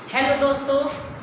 Hello दोस्तों,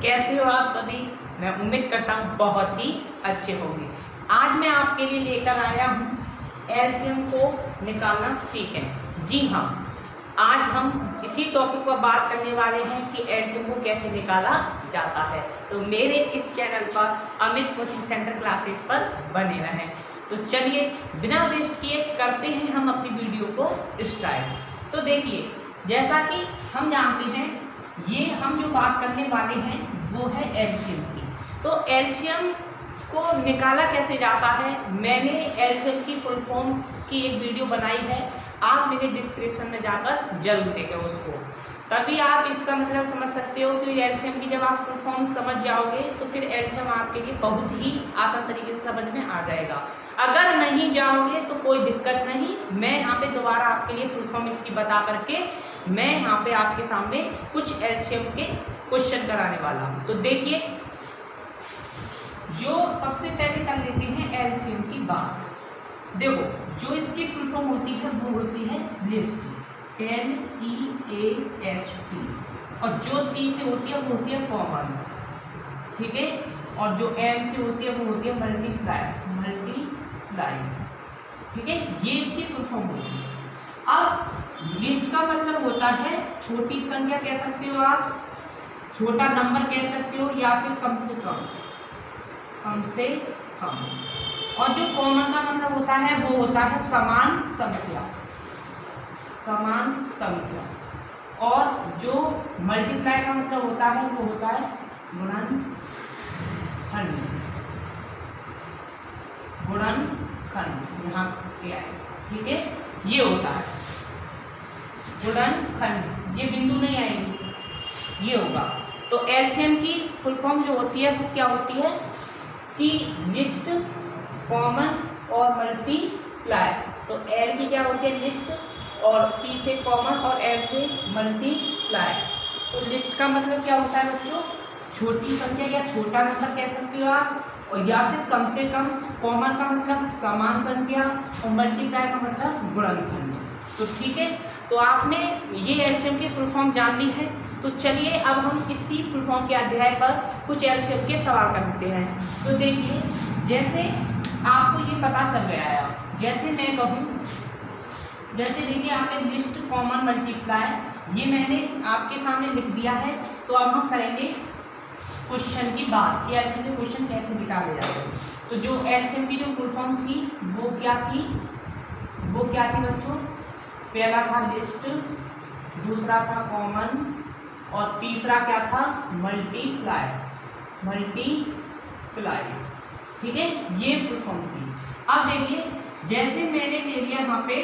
कैसे हो आप सभी। मैं उम्मीद करता हूँ बहुत ही अच्छे होंगे। आज मैं आपके लिए लेकर आया हूँ एलसीएम को निकालना सीखें। जी हाँ, आज हम इसी टॉपिक पर बात करने वाले हैं कि एलसीएम को कैसे निकाला जाता है। तो मेरे इस चैनल पर अमित कोचिंग सेंटर क्लासेस पर बने रहें। तो चलिए बिना वेस्ट किए करते हैं हम अपनी वीडियो को स्टार्ट। तो देखिए, जैसा कि हम जानते हैं, ये हम जो बात करने वाले हैं वो है एलसीएम की। तो एलसीएम को निकाला कैसे जाता है, मैंने एलसीएम की फुल फॉर्म की एक वीडियो बनाई है। आप मेरे डिस्क्रिप्शन में जाकर जरूर देखें उसको, तभी आप इसका मतलब समझ सकते हो कि एलसीएम की जब आप फुल फॉर्म समझ जाओगे तो फिर एलसीएम आपके लिए बहुत ही आसान तरीके से समझ में आ जाएगा। अगर नहीं जाओगे तो कोई दिक्कत नहीं, मैं यहाँ पे दोबारा आपके लिए फुल फॉर्म इसकी बता करके मैं यहाँ पे आपके सामने कुछ एलसीएम के क्वेश्चन कराने वाला हूँ। तो देखिए, जो सबसे पहले कर लेते हैं एलसीएम की बात। देखो, जो इसकी फुल फॉर्म होती है वो होती है लिस्ट, LEAST, और जो सी से होती है वो होती है कॉमन, ठीक है। और जो एम से होती है वो होती है मल्टीप्लाई, ठीक है। ये इसकी फुल फॉर्म होती है। अब लिस्ट का मतलब होता है छोटी संख्या कह सकते हो आप, छोटा नंबर कह सकते हो, या फिर कम से कम, कम से कम। और जो कॉमन का मतलब होता है वो होता है समान संख्या, समान संख्या। और जो मल्टीप्लाई का मतलब होता है वो होता है गुणनखंड, गुणनखंड यहाँ पे आए, ठीक है। ये होता है गुणनखंड, ये बिंदु नहीं आएंगी, ये होगा। तो एलसीएम की फुल फॉर्म जो होती है वो क्या होती है कि लिस्ट, कॉमन और मल्टीप्लाई। तो एल की क्या होती है लिस्ट, और सी से कॉमन और एल से मल्टीप्लाई। तो लिस्ट का मतलब क्या होता है बच्चों, छोटी संख्या या छोटा नंबर कह सकते हो आप, और या फिर कम से कम। कॉमन का मतलब समान संख्या, और मल्टीप्लाई का मतलब गुणनखंड। तो ठीक है, तो आपने ये एलसीएम की फुल फॉर्म जान ली है। तो चलिए अब हम इसी फुल फॉर्म के अध्याय पर कुछ एलसीएम के सवाल करते हैं। तो देखिए, जैसे आपको ये पता चल गया है, जैसे मैं कहूँ, जैसे देखिए यहाँ पे लिस्ट, कॉमन, मल्टीप्लाई, ये मैंने आपके सामने लिख दिया है। तो अब हम करेंगे क्वेश्चन की बात कि एलसीएम के क्वेश्चन कैसे निकाले जाते हैं। तो जो एलसीएम की जो फुल फॉर्म थी वो क्या थी, वो क्या थी बच्चों, पहला था लिस्ट, दूसरा था कॉमन, और तीसरा क्या था मल्टीप्लाई, मल्टीप्लाई, ठीक है। ये फुल फॉर्म थी। अब देखिए, जैसे मैंने ले लिया यहाँ पे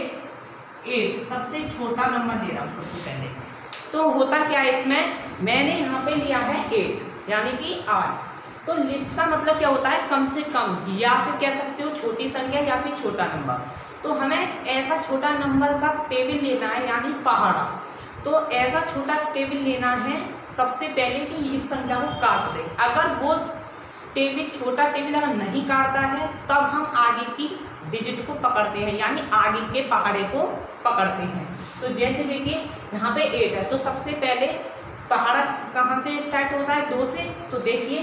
8, सबसे छोटा नंबर दे रहा हूँ सबसे पहले। तो होता क्या है इसमें, मैंने यहाँ पे लिया है 8 यानी कि 8। तो लिस्ट का मतलब क्या होता है कम से कम, या फिर कह सकते हो छोटी संख्या या फिर छोटा नंबर। तो हमें ऐसा छोटा नंबर का टेबल लेना है, यानी पहाड़ा। तो ऐसा छोटा टेबल लेना है सबसे पहले कि इस संख्या को काट दे। अगर वो टेबल, छोटा टेबल अगर नहीं काटता है तब हम आगे की डिजिट को पकड़ते हैं, यानी आगे के पहाड़े को पकड़ते हैं। तो जैसे देखिए यहाँ पे 8 है, तो सबसे पहले पहाड़ा कहाँ से स्टार्ट होता है, 2 से। तो देखिए,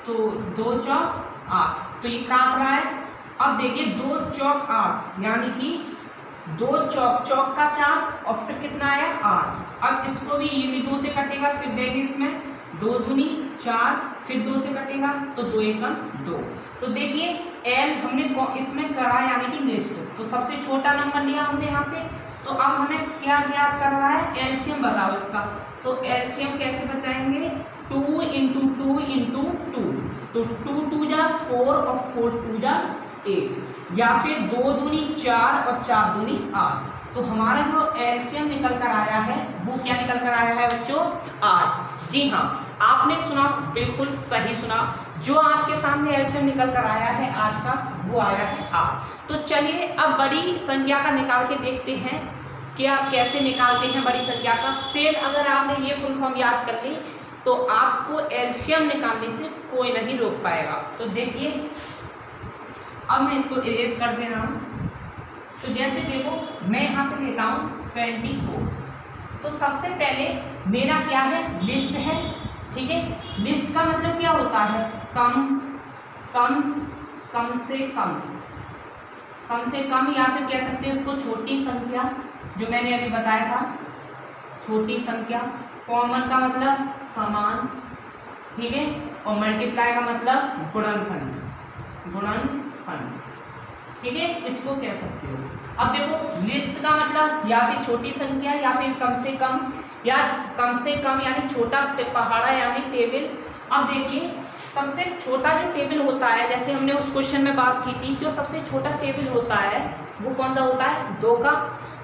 तो 2 चौक 8, तो ये काट रहा है। अब देखिए 2 चौक 8, यानी कि 2 चौक, चौक का 4, और फिर कितना आया 8। अब इसको भी, ये भी 2 से कटेगा, फिर देखिए इसमें 2 दूनी 4, फिर 2 से कटेगा, तो 2 एकम 2। तो देखिए एल हमने इसमें करा यानी कि लिस्ट, तो सबसे छोटा नंबर लिया हमने यहाँ पे। तो अब हमें क्या ज्ञात करना है, एलसीएम बताओ इसका। तो एलसीएम कैसे बताएंगे, 2 इंटू 2 इंटू 2। तो 2 2 जा 4, और 4 2 जा 8, या फिर 2 दूनी 4 और 4 दूनी 8। तो हमारा जो एलसीएम निकल कर आया है वो क्या निकल कर आया है बच्चों, 8। जी हाँ, आपने सुना, बिल्कुल सही सुना। जो आपके सामने एलसीएम निकल कर आया है आज का, वो आया है 8। तो चलिए अब बड़ी संख्या का निकाल के देखते हैं क्या कैसे निकालते हैं बड़ी संख्या का। सेम अगर आपने ये फुल फॉर्म याद कर ली तो आपको एलसीएम निकालने से कोई नहीं रोक पाएगा। तो देखिए, अब मैं इसको इरेज कर दे रहा हूँ। तो जैसे देखो, मैं यहाँ पे लेता हूँ 24, तो सबसे पहले मेरा क्या है, लिस्ट है। ठीक है, लिस्ट का मतलब क्या होता है, कम से कम, या फिर कह सकते हैं उसको छोटी संख्या, जो मैंने अभी बताया था छोटी संख्या। कॉमन का मतलब समान, ठीक है, और मल्टीप्लाई का मतलब गुणनखंड, ठीक है, इसको कह सकते हो। अब देखो लिस्ट का मतलब या फिर छोटी संख्या या फिर कम से कम यानी छोटा पहाड़ा यानी टेबल। अब देखिए सबसे छोटा जो टेबल होता है, जैसे हमने उस क्वेश्चन में बात की थी, जो सबसे छोटा टेबल होता है वो कौन सा होता है, 2 का।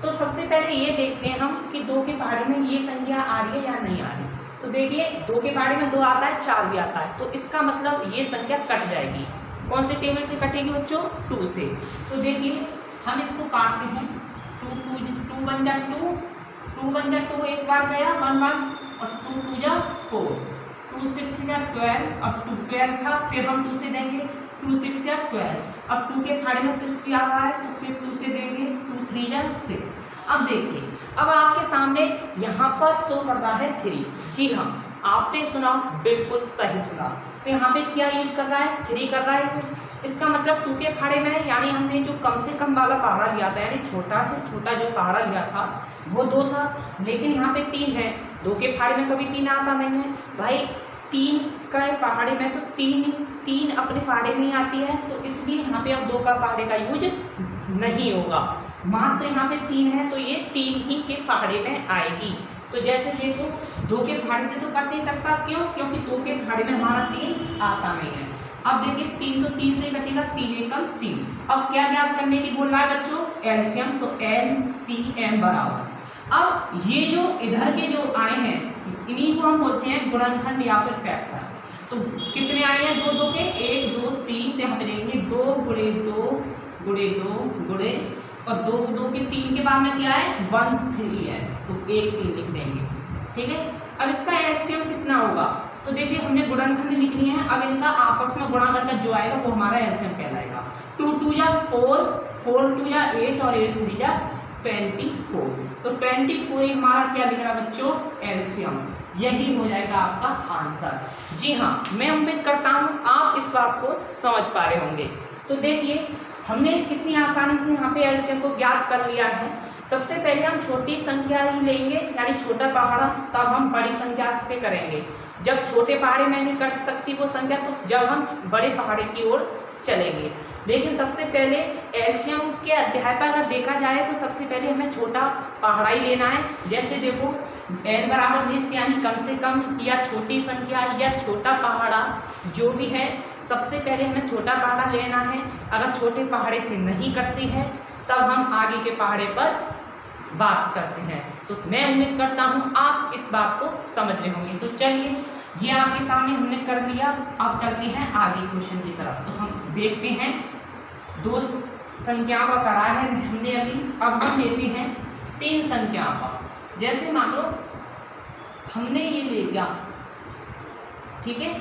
तो सबसे पहले ये देखते हैं हम कि 2 के पहाड़े में ये संख्या आ रही है या नहीं आ रही। तो देखिए 2 के पहाड़े में 2 आता है, 4 भी आता है, तो इसका मतलब ये संख्या कट जाएगी। कौन से टेबल से कटेगी बच्चों, 2 से। तो देखिए हम इसको काटते हैं, 2 बन जा 2 एक बार गया 1 बार, और 2 2 जा 4, 2 6 जा 12, अब 2 12 था, फिर हम 2 से देंगे, 2 6 जा 12, अब 2 के फाड़े में 6 भी आ रहा है तो फिर 2 से देंगे, 2 3 जा 6। अब देखिए अब आपके सामने यहाँ पर शो कर रहा है 3। जी हाँ, आपने सुना, बिल्कुल सही सुना। तो यहाँ पे क्या यूज कर रहा है, 3 कर रहा है। इसका मतलब 2 के फाड़े में है, यानी हमने जो कम से कम वाला पहाड़ा लिया था, यानी छोटा से छोटा जो पहाड़ा लिया था वो 2 था, लेकिन यहाँ पे 3 है। 2 के फाड़े में कभी 3 आता नहीं है भाई, 3 का पहाड़े में तो 3 अपने पहाड़े में ही आती है, तो इसलिए यहाँ पे अब 2 का पहाड़े का यूज नहीं होगा। मात्र यहाँ पे 3 है तो ये 3 ही के पहाड़े में आएगी। तो जैसे देखो 2 के पहाड़े से तो कट नहीं सकता, क्यों, क्योंकि 2 के पहाड़े में हमारा 3 आता नहीं है। अब देखिए 3 तो 3 से कटेगा, 3 एकम 3। अब क्या ज्ञात करने की बोल रहा है बच्चों, एलसीएम, तो LCM बराबर। अब ये जो इधर के जो आए हैं इन्हीं को हम बोलते हैं गुणनखंड या फिर फैक्टर। तो कितने आए हैं 2 2 के, 1 2 3, तो हम देंगे 2 गुणे 2 गुणे 2 गुणे, और 2 2 के 3 के बाद में क्या है 1 3 है, तो 1 3 लिख देंगे। ठीक है, अब इसका एलसीएम कितना होगा, तो देखिए हमने गुणनखंड लिखनी है, अब इनका आपस में गुणा करके जो आएगा वो हमारा एलसीएम कहलाएगा। 2 2 जा 4, 4 2 जा 8, और 8 3 जा 24। तो 24 ही हमारा क्या लिख रहा है बच्चों, एलसीएम। यही हो जाएगा आपका आंसर। जी हाँ, मैं उम्मीद करता हूँ आप इस बात को समझ पा रहे होंगे। तो देखिए हमने कितनी आसानी से यहाँ पे एलसीएम को ज्ञात कर लिया है। सबसे पहले हम छोटी संख्या ही लेंगे, यानी छोटा पहाड़ा, तब हम बड़ी संख्या पे करेंगे। जब छोटे पहाड़े में नहीं कर सकती वो संख्या, तो जब हम बड़े पहाड़े की ओर चलेंगे। लेकिन सबसे पहले एलसीएम के अध्याय पर अगर देखा जाए तो सबसे पहले हमें छोटा पहाड़ा ही लेना है। जैसे देखो एल बराबर लिस्ट, यानी कम से कम या छोटी संख्या या छोटा पहाड़ा जो भी है, सबसे पहले हमें छोटा पहाड़ा लेना है। अगर छोटे पहाड़े से नहीं करती है तब हम आगे के पहाड़े पर बात करते हैं। तो मैं उम्मीद करता हूँ आप इस बात को समझ रहे होंगे। तो चलिए ये आपके सामने हमने कर लिया, अब चलते हैं आगे क्वेश्चन की तरफ। तो हम देखते हैं 2 संख्याओं का करा है हमने अभी, अब हम लेते हैं 3 संख्याओं का। जैसे मान लो हमने ये ले लिया, ठीक है।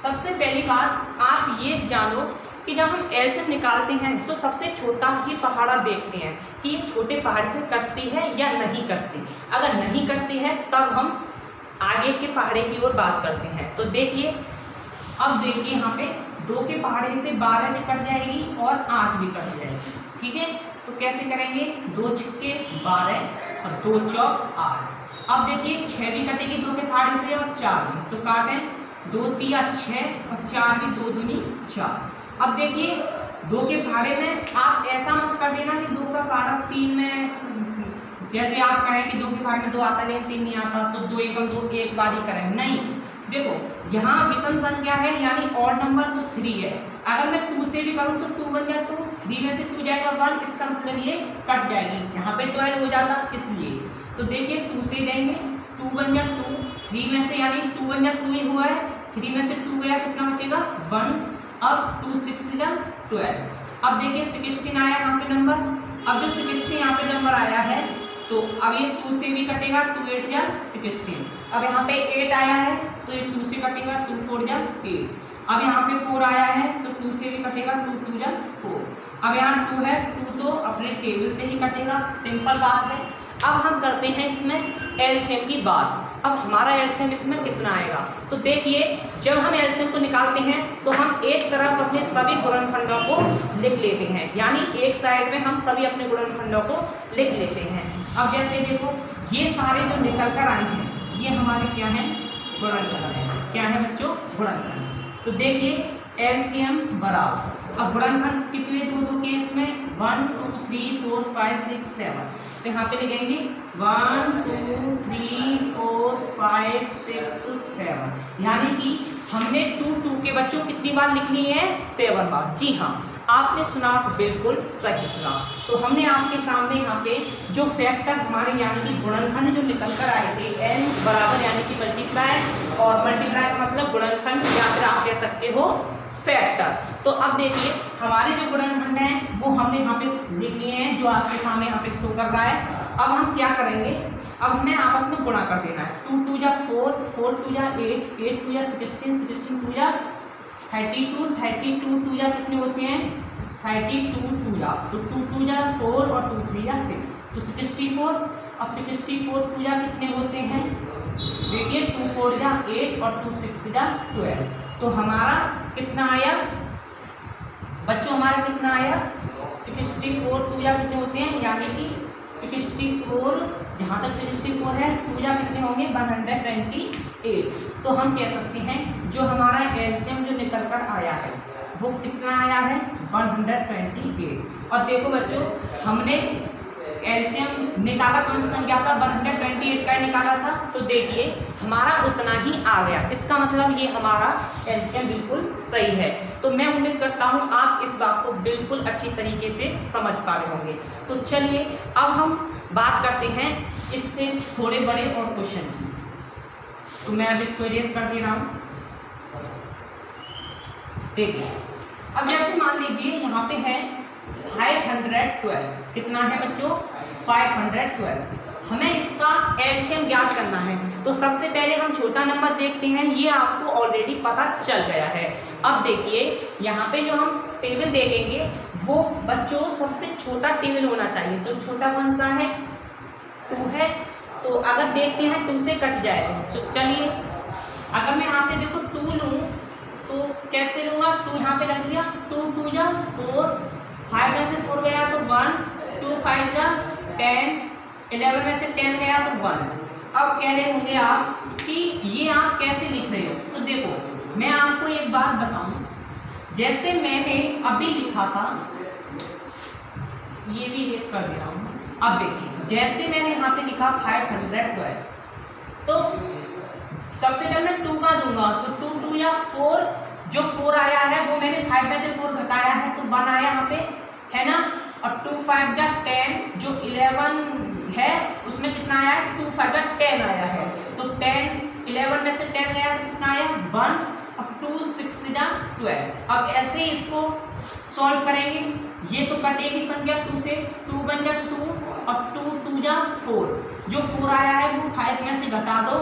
सबसे पहली बात आप ये जानो कि जब हम एलसीएम निकालते हैं तो सबसे छोटा ही पहाड़ा देखते हैं कि ये छोटे पहाड़े से कटती है या नहीं कटती। अगर नहीं कटती है तब हम आगे के पहाड़े की ओर बात करते हैं। तो देखिए अब देखिए यहाँ पे 2 के पहाड़े से 12 भी कट जाएगी और 8 भी कट जाएगी। ठीक है, तो कैसे करेंगे, 2 छक्के 12 और 2 चौक 8। अब देखिए 6 भी कटेगी 2 के पहाड़े से और 4 भी, तो काटें 2 3 6 और 4 भी 2 दूनी 4। अब देखिए 2 के पहाड़े में आप ऐसा मत कर देना कि 2 का पहाड़ा 3 में, जैसे आप कहें कि 2 के पहाड़े में 2 आता है 3 नहीं आता, तो 2 एकम 2 एक बार ही करें। नहीं, देखो यहाँ विषम संख्या है यानी ऑड नंबर, तो 3 है। अगर मैं 2 से भी करूँ तो 2 बन जाए, तो 3 में से 2 जाएगा 1, इसका मतलब ये कट जाएगी, यहाँ पे 12 हो जाता इसलिए। तो देखिए 2 से देंगे, 2 बन जाए 2, 3 में से यानी 2 बन जाए 2 ही हुआ है, 3 में से 2 गया, कितना बचेगा 1। अब 2 6 12। अब देखिए 16 आया यहाँ पे नंबर। अब जो 16 यहाँ पे नंबर आया है तो अब ये 2 से भी कटेगा, 2 8 जा 16। अब यहाँ पे 8 आया है तो ये 2 से कटेगा, 2 4 जा 8। अब यहाँ पे 4 आया है तो 2 से भी कटेगा, 2 2 जा 4। अब यहाँ 2 है, 2 तो अपने टेबल से ही कटेगा, सिंपल बात है। अब हम करते हैं इसमें एलसीएम की बात। अब हमारा एलसीएम इसमें कितना आएगा, तो देखिए जब हम एलसीएम को निकालते हैं तो हम एक तरफ अपने सभी गुणनखंडों को लिख लेते हैं, यानी एक साइड में हम सभी अपने गुणनखंडों को लिख लेते हैं। अब जैसे देखो ये सारे जो निकल कर आए हैं ये हमारे क्या हैं, गुणनखंड है। क्या है बच्चों, गुणनखंड। तो देखिए एलसीएम बराबर, अब गुणनखंड कितने दो के इसमें 1 2 3 4 5 6 7, तो यहाँ पे लिखेंगे 1 2 3 4 5 6 7, यानी कि हमने 2 2 के बच्चों कितनी बार लिख ली है, 7 बार। जी हाँ, आपने सुना, बिल्कुल सही सुना। तो हमने आपके सामने यहाँ पे जो फैक्टर हमारे यानी कि गुणनखंड जो निकल कर आए थे n बराबर यानी कि मल्टीप्लाई, और मल्टीप्लाई का मतलब गुणनखंड या फिर आप कह सकते हो फैक्टर। तो अब देखिए हमारे जो गुणनखंड हैं वो हमने यहाँ पे लिख लिए हैं, जो आपके सामने यहाँ पे शो कर रहा है। अब हम क्या करेंगे, अब हमें आपस में गुणा कर देना है। 2 2 जा 4, 4 2 जा 8, 8 2 जा 16, 16 2 जा 32, 32 2 जा कितने होते हैं, 32 2 जा, तो 2 2 जा 4 और 2 3 जा 6, तो 64। अब 64 2 जा कितने होते हैं, देखिए 2 4 जा 8 और 2 6 जा 12, तो हमारा कितना आया बच्चों, हमारा कितना आया 64 2 जा कितने होते हैं, यानी कि 64, जहाँ तक 64 है 2 जा कितने होंगे 128। तो हम कह सकते हैं जो हमारा एलसीएम जो निकल कर आया है वो कितना आया है 128। और देखो बच्चों हमने एलसीएम निकाला कौन सी संख्या था, 128 का निकाला था, तो देखिए हमारा उतना ही आ गया। इसका मतलब ये हमारा एलसीएम बिल्कुल सही है। तो मैं उम्मीद करता हूँ आप इस बात को बिल्कुल अच्छी तरीके से समझ पा रहे होंगे। तो चलिए अब हम बात करते हैं इससे थोड़े बड़े और क्वेश्चन की। तो मैं अब इसको इरेज कर दे रहा हूँ। देखिए अब जैसे मान लीजिए यहाँ पे है 512, कितना है बच्चों 512, हमें इसका एलसीएम ज्ञात करना है। तो सबसे पहले हम छोटा नंबर देखते हैं, ये आपको ऑलरेडी पता चल गया है। अब देखिए यहाँ पे जो हम टेबल देखेंगे वो बच्चों सबसे छोटा टेबल होना चाहिए। तो छोटा कौन सा है, 2 है। तो अगर देखते हैं 2 से कट जाए तो चलिए अगर मैं यहाँ पे देखो 2 लूँ तो कैसे लूँगा, 2 यहाँ पे रख दिया, 2 2 जा 4, 5 में से 4 गया तो 1, 2 5 जा 10, 11 में से 10 गया तो 1। अब कह रहे होंगे आप कि ये आप कैसे लिख रहे हो, तो देखो मैं आपको एक बात बताऊं, जैसे मैंने अभी लिखा था, ये भी इरेज कर दे रहा हूँ। अब देखिए जैसे मैंने यहाँ पे लिखा 512, तो सबसे पहले मैं 2 का दूंगा, तो 2 2 या 4, जो 4 आया है वो मैंने 5 में से 4 घटाया है तो 1 आया यहाँ पे, है ना। और 2 5 जा 10, जो 11 है उसमें कितना आया है, 2 5 जा 10 आया है, तो 10 11 में से 10 गया तो कितना आया 1। अब 2 6 जा 12। अब ऐसे ही इसको सॉल्व करेंगे, ये तो कटेगी संख्या 2 से, 2 बन जा 2, अब 2 2 जा 4, जो 4 आया है वो 5 में से घटा दो,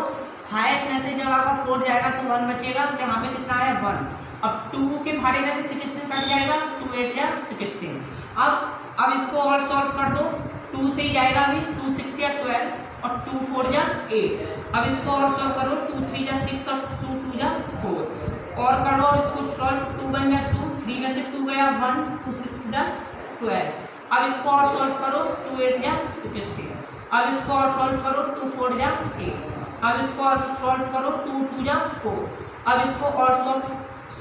5 में से जब आपका 4 जाएगा तो 1 बचेगा, तो यहाँ पे कितना आया 1। अब 2 के भाड़े में से 16 कट जाएगा, 2 8 जा 16। अब इसको और सॉल्व कर दो, 2 से ही जाएगा अभी, 2 6 या 12 और 2 4 जा 8। अब इसको और सॉल्व करो, 2 3 जा 6 और 2 2 जा 4 और करो। अब इसको सॉल्व, 2 बन जा 2, 3 में से 2 गया 1, 2 6 जा 12। अब इसको और सॉल्व करो, 2 8 जा 16। अब इसको और सॉल्व करो, 2 4 जा 8। अब इसको और सॉल्व करो, 2 2 जा 4। अब इसको और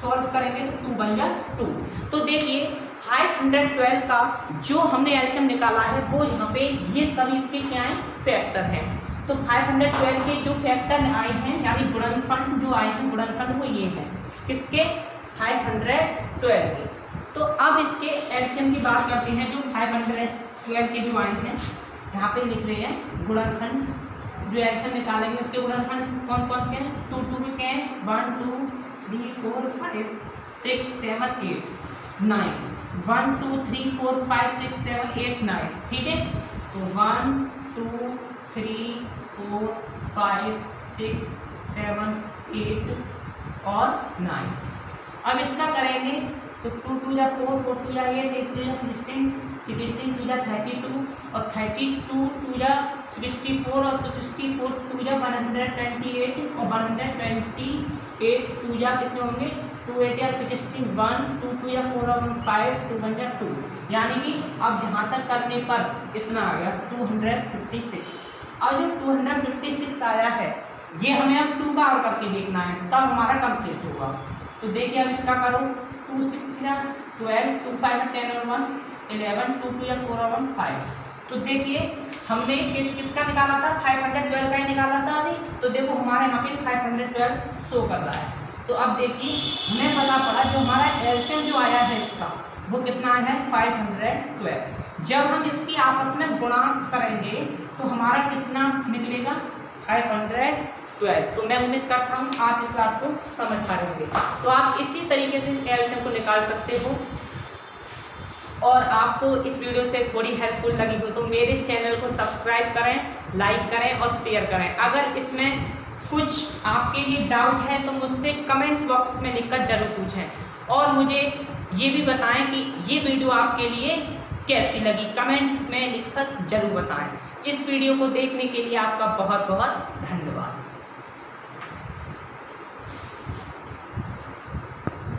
सॉल्व करेंगे तो 2 बन जा 2। तो देखिए 512 का जो हमने एलसीएम निकाला है वो यहाँ पे ये सभी इसके क्या हैं, फैक्टर हैं। तो 512 के जो फैक्टर आए हैं यानी गुणनखंड जो आए हैं, गुणनखंड वो ये हैं किसके, 512 के। तो अब इसके एलसीएम की बात करते हैं। जो 512 के जो आए हैं यहाँ पे लिख रहे हैं गुणनखंड, जो एलसीएम निकालेंगे उसके गुणनखंड कौन कौन से हैं, 2 2 के हैं 1 2 3 4 5 6 7 8 9, 1 2 3 4 5 6 7 8 9, ठीक है। तो 1 2 3 4 5 6 7 8 और 9। अब इसका करेंगे तो 2 2 जा 4, 4 2 जा 8, 8 2 जा 16, 16 2 जा 32 और 32 2 जा 64 और 64 2 जा 128 और 128 2 जा कितने होंगे 2 8 या 16 1 2 2 या 4 और 5 2 1 या 2, यानी कि अब यहाँ तक करने पर इतना आ गया 256। अब जो 256 आया है ये हमें अब 2 बार करके देखना है, तब हमारा कंप्लीट होगा। तो देखिए अब इसका करो 2 6 या 12, 2 5 10 और 1 11, 2 2 या 4 और 1 5। तो देखिए हमने किसका निकाला था 512 का ही निकाला था अभी, तो देखो हमारे यहाँ पे 512 शो कर रहा है। तो अब देखिए हमें पता पड़ा जो हमारा एलसीएम जो आया है इसका वो कितना है 512। जब हम इसकी आपस में गुणांक करेंगे तो हमारा कितना निकलेगा 512। तो मैं उम्मीद करता हूँ आप इस बात को समझ पा रहे होंगे। तो आप इसी तरीके से एलसीएम को निकाल सकते हो। और आपको इस वीडियो से थोड़ी हेल्पफुल लगी हो तो मेरे चैनल को सब्सक्राइब करें, लाइक करें और शेयर करें। अगर इसमें कुछ आपके लिए डाउट है तो मुझसे कमेंट बॉक्स में लिखकर ज़रूर पूछें और मुझे ये भी बताएं कि ये वीडियो आपके लिए कैसी लगी, कमेंट में लिखकर ज़रूर बताएं। इस वीडियो को देखने के लिए आपका बहुत बहुत धन्यवाद।